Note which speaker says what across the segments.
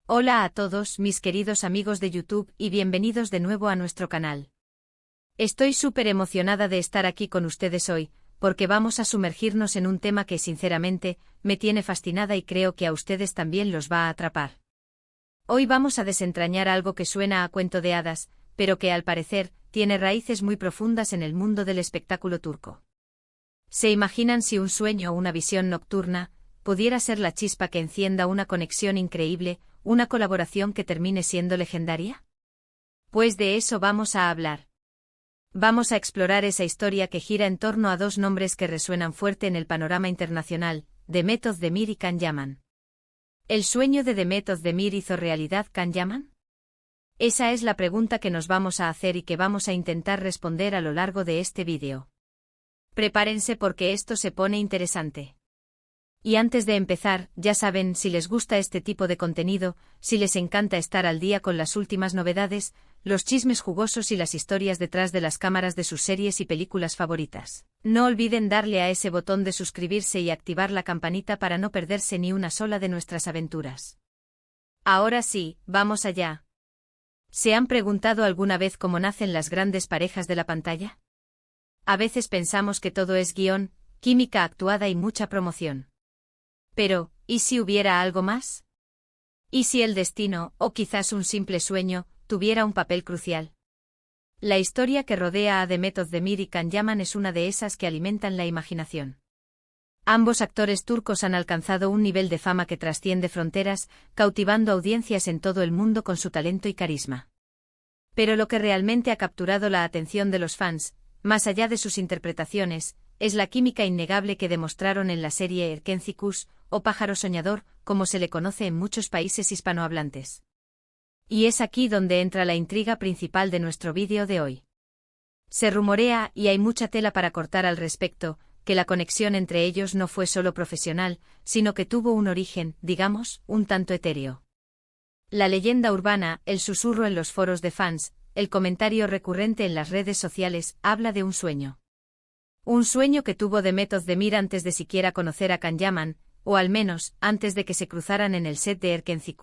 Speaker 1: Hola a todos mis queridos amigos de YouTube y bienvenidos de nuevo a nuestro canal. Estoy súper emocionada de estar aquí con ustedes hoy, porque vamos a sumergirnos en un tema que sinceramente me tiene fascinada y creo que a ustedes también los va a atrapar. Hoy vamos a desentrañar algo que suena a cuento de hadas, pero que al parecer tiene raíces muy profundas en el mundo del espectáculo turco. ¿Se imaginan si un sueño o una visión nocturna pudiera ser la chispa que encienda una conexión increíble, una colaboración que termine siendo legendaria? Pues de eso vamos a hablar. Vamos a explorar esa historia que gira en torno a dos nombres que resuenan fuerte en el panorama internacional, Demet Özdemir y Can Yaman. ¿El sueño de Demet Özdemir hizo realidad Can Yaman? Esa es la pregunta que nos vamos a hacer y que vamos a intentar responder a lo largo de este vídeo. Prepárense porque esto se pone interesante. Y antes de empezar, ya saben, si les gusta este tipo de contenido, si les encanta estar al día con las últimas novedades, los chismes jugosos y las historias detrás de las cámaras de sus series y películas favoritas, no olviden darle a ese botón de suscribirse y activar la campanita para no perderse ni una sola de nuestras aventuras. Ahora sí, vamos allá. ¿Se han preguntado alguna vez cómo nacen las grandes parejas de la pantalla? A veces pensamos que todo es guión, química actuada y mucha promoción. Pero, ¿y si hubiera algo más? ¿Y si el destino, o quizás un simple sueño, tuviera un papel crucial? La historia que rodea a Demet Özdemir y Can Yaman es una de esas que alimentan la imaginación. Ambos actores turcos han alcanzado un nivel de fama que trasciende fronteras, cautivando audiencias en todo el mundo con su talento y carisma. Pero lo que realmente ha capturado la atención de los fans, más allá de sus interpretaciones, es la química innegable que demostraron en la serie Erkenci o Pájaro Soñador, como se le conoce en muchos países hispanohablantes. Y es aquí donde entra la intriga principal de nuestro vídeo de hoy. Se rumorea, y hay mucha tela para cortar al respecto, que la conexión entre ellos no fue solo profesional, sino que tuvo un origen, digamos, un tanto etéreo. La leyenda urbana, el susurro en los foros de fans, el comentario recurrente en las redes sociales, habla de un sueño. Un sueño que tuvo Demet Özdemir antes de siquiera conocer a Can Yaman, o al menos, antes de que se cruzaran en el set de Erkenci.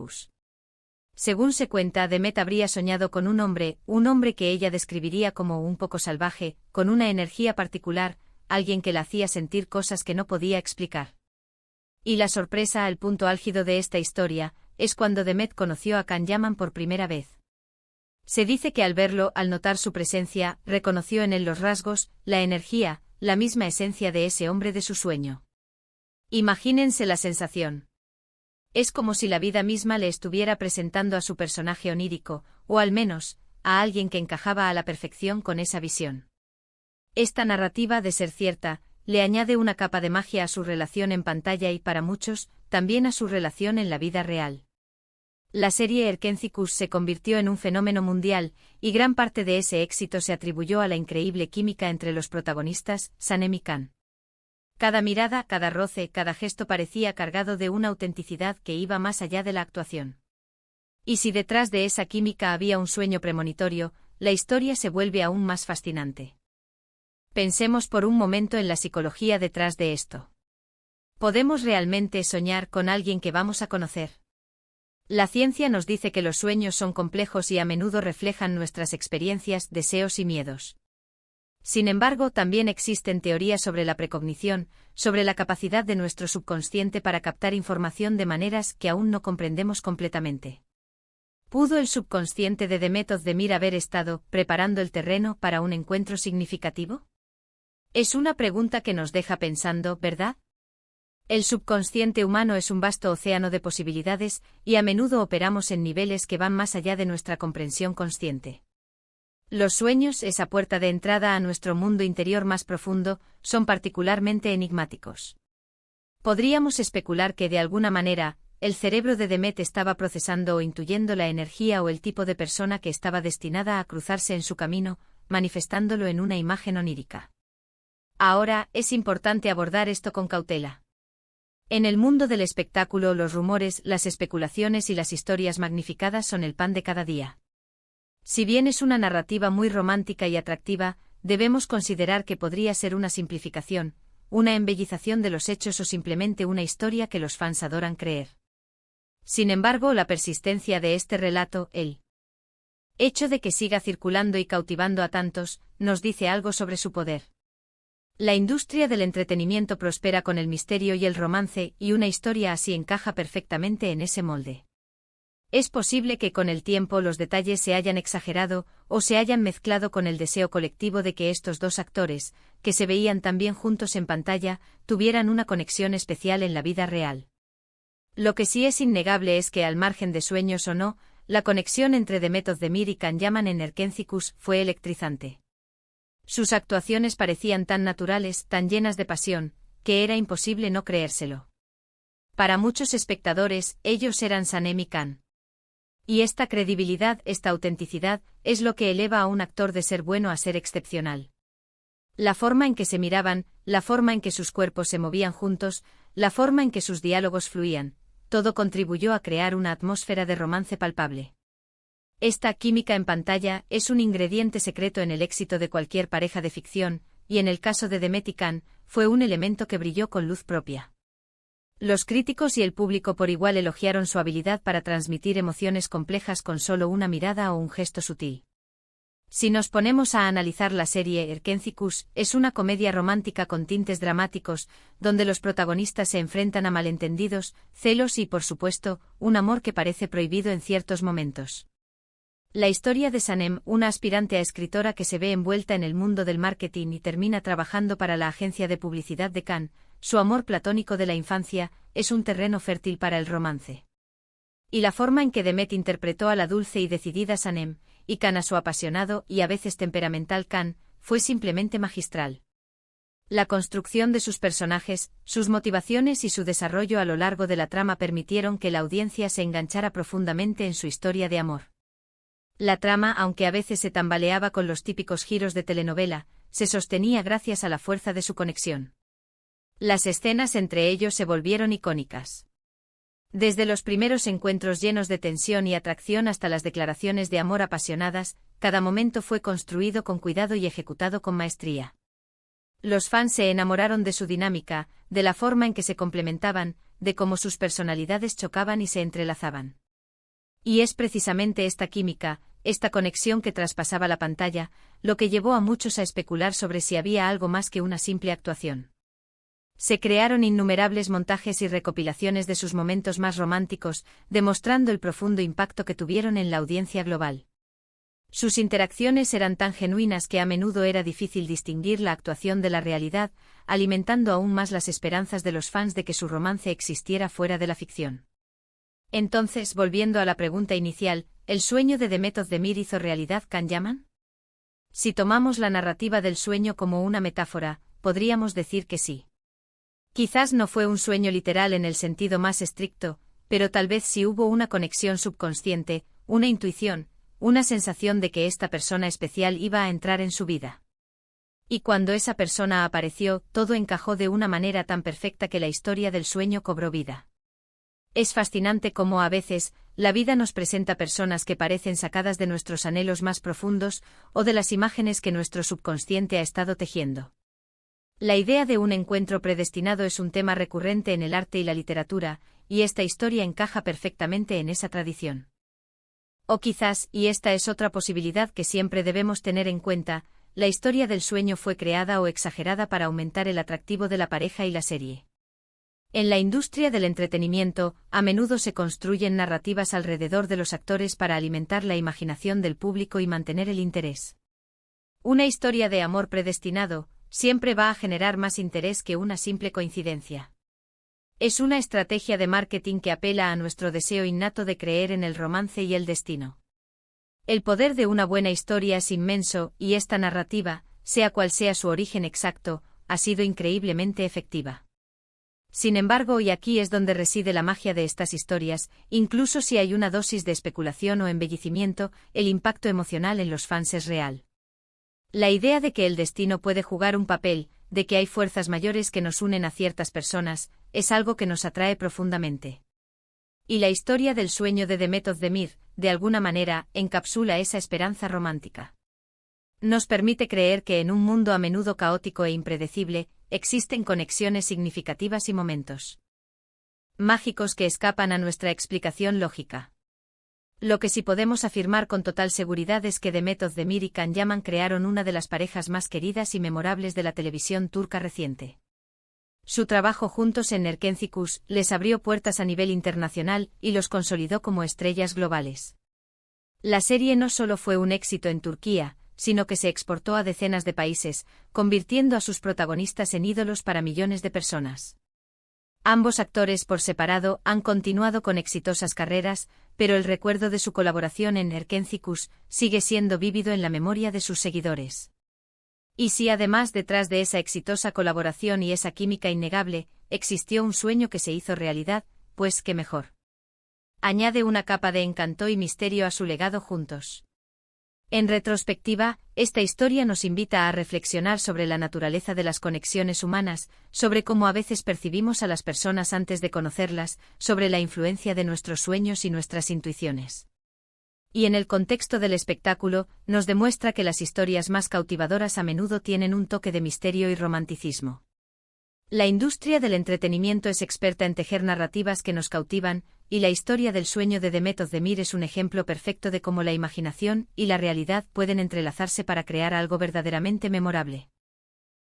Speaker 1: Según se cuenta, Demet habría soñado con un hombre que ella describiría como un poco salvaje, con una energía particular, alguien que la hacía sentir cosas que no podía explicar. Y la sorpresa, al punto álgido de esta historia, es cuando Demet conoció a Can Yaman por primera vez. Se dice que al verlo, al notar su presencia, reconoció en él los rasgos, la energía, la misma esencia de ese hombre de su sueño. Imagínense la sensación. Es como si la vida misma le estuviera presentando a su personaje onírico, o al menos, a alguien que encajaba a la perfección con esa visión. Esta narrativa, de ser cierta, le añade una capa de magia a su relación en pantalla y, para muchos, también a su relación en la vida real. La serie Erkenci se convirtió en un fenómeno mundial, y gran parte de ese éxito se atribuyó a la increíble química entre los protagonistas, Sanem y Can. Cada mirada, cada roce, cada gesto parecía cargado de una autenticidad que iba más allá de la actuación. Y si detrás de esa química había un sueño premonitorio, la historia se vuelve aún más fascinante. Pensemos por un momento en la psicología detrás de esto. ¿Podemos realmente soñar con alguien que vamos a conocer? La ciencia nos dice que los sueños son complejos y a menudo reflejan nuestras experiencias, deseos y miedos. Sin embargo, también existen teorías sobre la precognición, sobre la capacidad de nuestro subconsciente para captar información de maneras que aún no comprendemos completamente. ¿Pudo el subconsciente de Demet Özdemir haber estado preparando el terreno para un encuentro significativo? Es una pregunta que nos deja pensando, ¿verdad? El subconsciente humano es un vasto océano de posibilidades, y a menudo operamos en niveles que van más allá de nuestra comprensión consciente. Los sueños, esa puerta de entrada a nuestro mundo interior más profundo, son particularmente enigmáticos. Podríamos especular que, de alguna manera, el cerebro de Demet estaba procesando o intuyendo la energía o el tipo de persona que estaba destinada a cruzarse en su camino, manifestándolo en una imagen onírica. Ahora, es importante abordar esto con cautela. En el mundo del espectáculo, los rumores, las especulaciones y las historias magnificadas son el pan de cada día. Si bien es una narrativa muy romántica y atractiva, debemos considerar que podría ser una simplificación, una embellización de los hechos o simplemente una historia que los fans adoran creer. Sin embargo, la persistencia de este relato, el hecho de que siga circulando y cautivando a tantos, nos dice algo sobre su poder. La industria del entretenimiento prospera con el misterio y el romance, y una historia así encaja perfectamente en ese molde. Es posible que con el tiempo los detalles se hayan exagerado, o se hayan mezclado con el deseo colectivo de que estos dos actores, que se veían tan bien juntos en pantalla, tuvieran una conexión especial en la vida real. Lo que sí es innegable es que, al margen de sueños o no, la conexión entre The Method de Mir y Can Yaman en Erkentzikos fue electrizante. Sus actuaciones parecían tan naturales, tan llenas de pasión, que era imposible no creérselo. Para muchos espectadores, ellos eran Sanem y Can. Y esta credibilidad, esta autenticidad, es lo que eleva a un actor de ser bueno a ser excepcional. La forma en que se miraban, la forma en que sus cuerpos se movían juntos, la forma en que sus diálogos fluían, todo contribuyó a crear una atmósfera de romance palpable. Esta química en pantalla es un ingrediente secreto en el éxito de cualquier pareja de ficción, y en el caso de Demet y Can, fue un elemento que brilló con luz propia. Los críticos y el público por igual elogiaron su habilidad para transmitir emociones complejas con solo una mirada o un gesto sutil. Si nos ponemos a analizar la serie, Erkentzikos es una comedia romántica con tintes dramáticos, donde los protagonistas se enfrentan a malentendidos, celos y, por supuesto, un amor que parece prohibido en ciertos momentos. La historia de Sanem, una aspirante a escritora que se ve envuelta en el mundo del marketing y termina trabajando para la agencia de publicidad de Can, su amor platónico de la infancia, es un terreno fértil para el romance. Y la forma en que Demet interpretó a la dulce y decidida Sanem, y Can a su apasionado y a veces temperamental Can, fue simplemente magistral. La construcción de sus personajes, sus motivaciones y su desarrollo a lo largo de la trama permitieron que la audiencia se enganchara profundamente en su historia de amor. La trama, aunque a veces se tambaleaba con los típicos giros de telenovela, se sostenía gracias a la fuerza de su conexión. Las escenas entre ellos se volvieron icónicas. Desde los primeros encuentros llenos de tensión y atracción hasta las declaraciones de amor apasionadas, cada momento fue construido con cuidado y ejecutado con maestría. Los fans se enamoraron de su dinámica, de la forma en que se complementaban, de cómo sus personalidades chocaban y se entrelazaban. Y es precisamente esta química, esta conexión que traspasaba la pantalla, lo que llevó a muchos a especular sobre si había algo más que una simple actuación. Se crearon innumerables montajes y recopilaciones de sus momentos más románticos, demostrando el profundo impacto que tuvieron en la audiencia global. Sus interacciones eran tan genuinas que a menudo era difícil distinguir la actuación de la realidad, alimentando aún más las esperanzas de los fans de que su romance existiera fuera de la ficción. Entonces, volviendo a la pregunta inicial, ¿el sueño de Demet Özdemir hizo realidad Can Yaman? Si tomamos la narrativa del sueño como una metáfora, podríamos decir que sí. Quizás no fue un sueño literal en el sentido más estricto, pero tal vez sí hubo una conexión subconsciente, una intuición, una sensación de que esta persona especial iba a entrar en su vida. Y cuando esa persona apareció, todo encajó de una manera tan perfecta que la historia del sueño cobró vida. Es fascinante cómo a veces, la vida nos presenta personas que parecen sacadas de nuestros anhelos más profundos, o de las imágenes que nuestro subconsciente ha estado tejiendo. La idea de un encuentro predestinado es un tema recurrente en el arte y la literatura, y esta historia encaja perfectamente en esa tradición. O quizás, y esta es otra posibilidad que siempre debemos tener en cuenta, la historia del sueño fue creada o exagerada para aumentar el atractivo de la pareja y la serie. En la industria del entretenimiento, a menudo se construyen narrativas alrededor de los actores para alimentar la imaginación del público y mantener el interés. Una historia de amor predestinado siempre va a generar más interés que una simple coincidencia. Es una estrategia de marketing que apela a nuestro deseo innato de creer en el romance y el destino. El poder de una buena historia es inmenso, y esta narrativa, sea cual sea su origen exacto, ha sido increíblemente efectiva. Sin embargo, y aquí es donde reside la magia de estas historias, incluso si hay una dosis de especulación o embellecimiento, el impacto emocional en los fans es real. La idea de que el destino puede jugar un papel, de que hay fuerzas mayores que nos unen a ciertas personas, es algo que nos atrae profundamente. Y la historia del sueño de Demet Özdemir, de alguna manera, encapsula esa esperanza romántica. Nos permite creer que en un mundo a menudo caótico e impredecible, existen conexiones significativas y momentos mágicos que escapan a nuestra explicación lógica. Lo que sí podemos afirmar con total seguridad es que Demet Özdemir y Can Yaman crearon una de las parejas más queridas y memorables de la televisión turca reciente. Su trabajo juntos en Erkenci les abrió puertas a nivel internacional y los consolidó como estrellas globales. La serie no solo fue un éxito en Turquía, sino que se exportó a decenas de países, convirtiendo a sus protagonistas en ídolos para millones de personas. Ambos actores por separado han continuado con exitosas carreras, pero el recuerdo de su colaboración en Erkenci sigue siendo vívido en la memoria de sus seguidores. Y si además detrás de esa exitosa colaboración y esa química innegable, existió un sueño que se hizo realidad, pues qué mejor. Añade una capa de encanto y misterio a su legado juntos. En retrospectiva, esta historia nos invita a reflexionar sobre la naturaleza de las conexiones humanas, sobre cómo a veces percibimos a las personas antes de conocerlas, sobre la influencia de nuestros sueños y nuestras intuiciones. Y en el contexto del espectáculo, nos demuestra que las historias más cautivadoras a menudo tienen un toque de misterio y romanticismo. La industria del entretenimiento es experta en tejer narrativas que nos cautivan, y la historia del sueño de Demet Özdemir es un ejemplo perfecto de cómo la imaginación y la realidad pueden entrelazarse para crear algo verdaderamente memorable.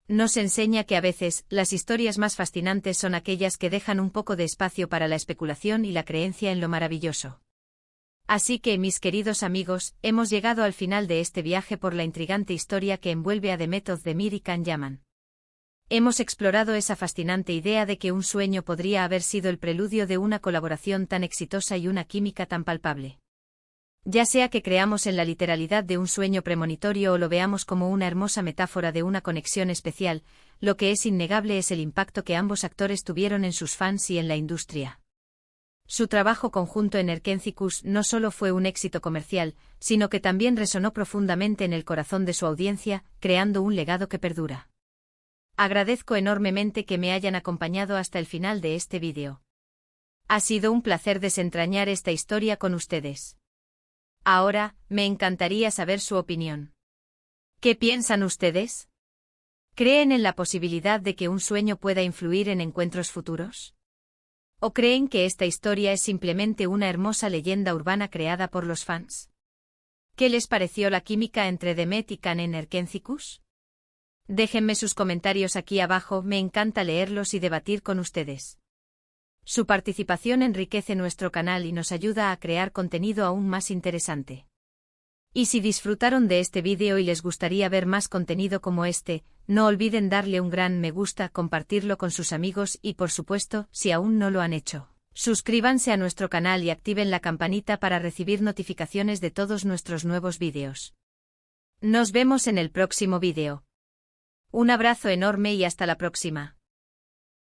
Speaker 1: Nos enseña que a veces, las historias más fascinantes son aquellas que dejan un poco de espacio para la especulación y la creencia en lo maravilloso. Así que, mis queridos amigos, hemos llegado al final de este viaje por la intrigante historia que envuelve a Demet Özdemir y Can Yaman. Hemos explorado esa fascinante idea de que un sueño podría haber sido el preludio de una colaboración tan exitosa y una química tan palpable. Ya sea que creamos en la literalidad de un sueño premonitorio o lo veamos como una hermosa metáfora de una conexión especial, lo que es innegable es el impacto que ambos actores tuvieron en sus fans y en la industria. Su trabajo conjunto en Erkenci no solo fue un éxito comercial, sino que también resonó profundamente en el corazón de su audiencia, creando un legado que perdura. Agradezco enormemente que me hayan acompañado hasta el final de este vídeo. Ha sido un placer desentrañar esta historia con ustedes. Ahora, me encantaría saber su opinión. ¿Qué piensan ustedes? ¿Creen en la posibilidad de que un sueño pueda influir en encuentros futuros? ¿O creen que esta historia es simplemente una hermosa leyenda urbana creada por los fans? ¿Qué les pareció la química entre Demet y Can en Erkenci? Déjenme sus comentarios aquí abajo, me encanta leerlos y debatir con ustedes. Su participación enriquece nuestro canal y nos ayuda a crear contenido aún más interesante. Y si disfrutaron de este vídeo y les gustaría ver más contenido como este, no olviden darle un gran me gusta, compartirlo con sus amigos y por supuesto, si aún no lo han hecho, suscríbanse a nuestro canal y activen la campanita para recibir notificaciones de todos nuestros nuevos vídeos. Nos vemos en el próximo vídeo. Un abrazo enorme y hasta la próxima.